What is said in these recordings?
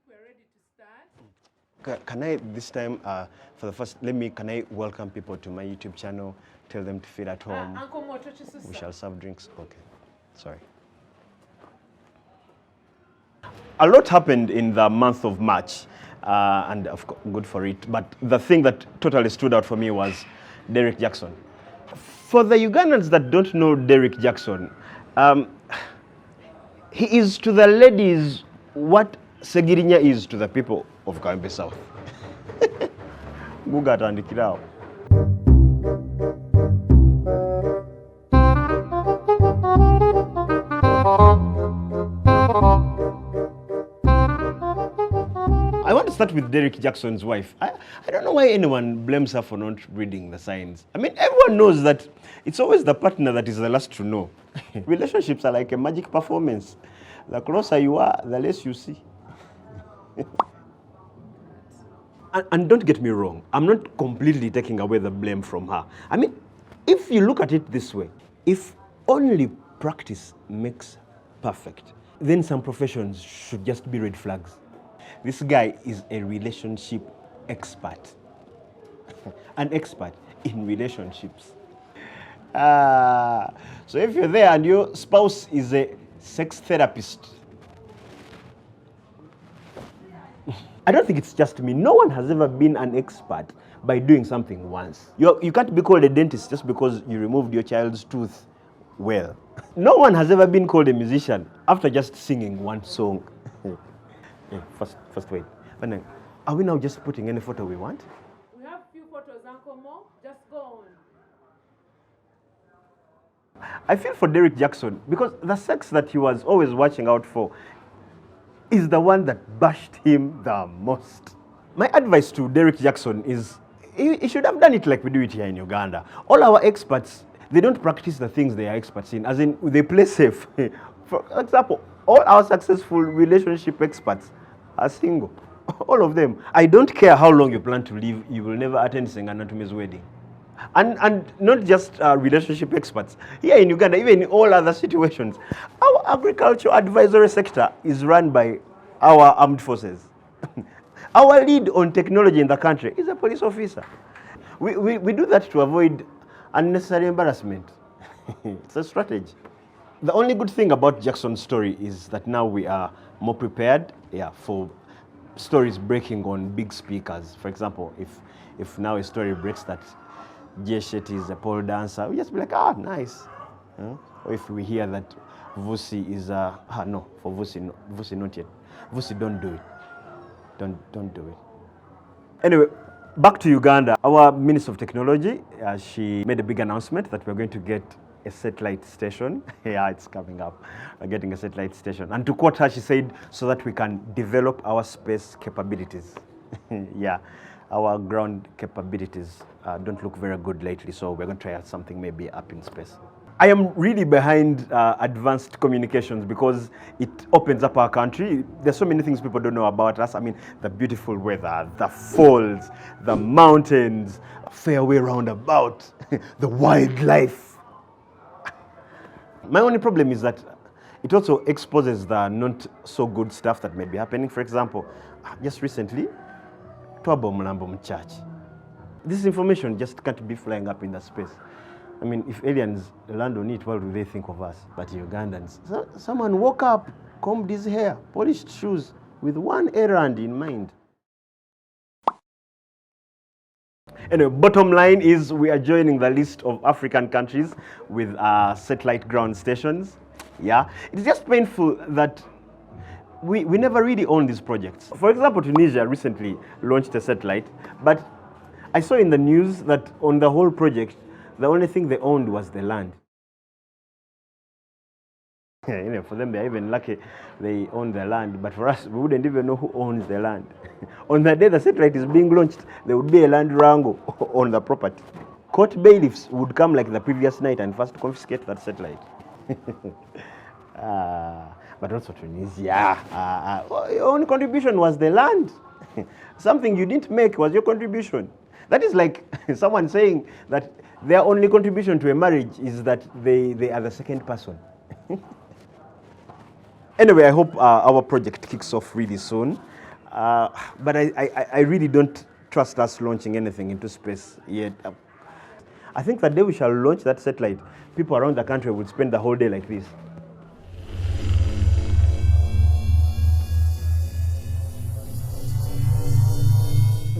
we're ready to start. Can I, this time, for the first, can I welcome people to my YouTube channel, tell them to feel at home. We shall serve drinks. Okay, sorry. A lot happened in the month of March, and of course, good for it. But the thing that totally stood out for me was Derrick Jaxn. For the Ugandans that don't know Derrick Jaxn, he is to the ladies what Segirinya is to the people of Kawempe South. Guga atandikirao. I want to start with Derrick Jaxn's wife. I don't know why anyone blames her for not reading the signs. I mean, everyone knows that it's always the partner that is the last to know. Relationships are like a magic performance. The closer you are, the less you see. And don't get me wrong, I'm not completely taking away the blame from her. I mean, if you look at it this way, if only practice makes perfect, then some professions should just be red flags. This guy is a relationship expert. An expert in relationships. So if you're there and your spouse is a sex therapist, I don't think it's just me. No one has ever been an expert by doing something once. You can't be called a dentist just because you removed your child's tooth well. No one has ever been called a musician after just singing one song. Yeah, first wait. Are we now just putting any photo we want? We have a few photos, Uncle Mo. Just go on. I feel for Derrick Jaxn because the sex that he was always watching out for is the one that bashed him the most. My advice to Derrick Jaxn is he should have done it like we do it here in Uganda. All our experts, they don't practice the things they are experts in, as in they play safe. For example, all our successful relationship experts are single. All of them. I don't care how long you plan to live, you will never attend Senganatume's wedding. And not just relationship experts. Here in Uganda, even in all other situations, our agriculture advisory sector is run by our armed forces. Our lead on technology in the country is a police officer. We do that to avoid unnecessary embarrassment. It's a strategy. The only good thing about Jaxn's story is that now we are more prepared for stories breaking on big speakers. For example, if now a story breaks that Jaxn is a pole dancer, we just be like, nice. Or if we hear that Vusi is no, for Vusi, no, Vusi not yet. Vusi, don't do it. Don't do it. Anyway, back to Uganda. Our Minister of Technology, she made a big announcement that we're going to get a satellite station. Yeah, it's coming up. We're getting a satellite station. And to quote her, she said, so that we can develop our space capabilities. Yeah, our ground capabilities don't look very good lately, so we're going to try out something maybe up in space. I am really behind advanced communications because it opens up our country. There's so many things people don't know about us. I mean, the beautiful weather, the falls, the mountains, fairway roundabout, the wildlife. My only problem is that it also exposes the not so good stuff that may be happening. For example, just recently, Twabo Mlambo Church. This information just can't be flying up in the space. I mean, if aliens land on it, what do they think of us? But Ugandans, someone woke up, combed his hair, polished shoes, with one errand in mind. Anyway, bottom line is we are joining the list of African countries with satellite ground stations. Yeah, it's just painful that we never really own these projects. For example, Tunisia recently launched a satellite, but I saw in the news that on the whole project, the only thing they owned was the land. Yeah, for them, they're even lucky they own the land, but for us, we wouldn't even know who owns the land. On the day the satellite is being launched, there would be a land wrangle on the property. Court bailiffs would come like the previous night and first confiscate that satellite. But also Tunisia, your only contribution was the land. Something you didn't make was your contribution. That is like someone saying that their only contribution to a marriage is that they are the second person. Anyway, I hope our project kicks off really soon. But I really don't trust us launching anything into space yet. I think the day we shall launch that satellite, people around the country will spend the whole day like this.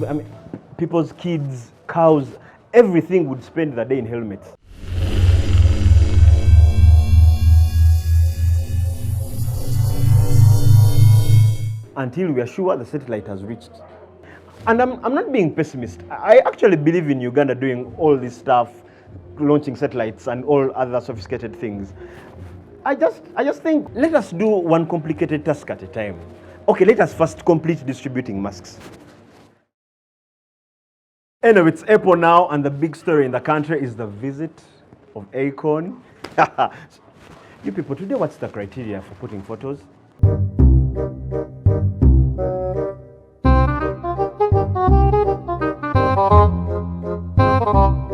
I mean, people's kids, cows, everything would spend the day in helmets. Until we are sure the satellite has reached. And I'm not being pessimist. I actually believe in Uganda doing all this stuff, launching satellites and all other sophisticated things. I just think, let us do one complicated task at a time. Okay, let us first complete distributing masks. Anyway, it's April now, and the big story in the country is the visit of Akon. You people, today what's the criteria for putting photos? Thank you.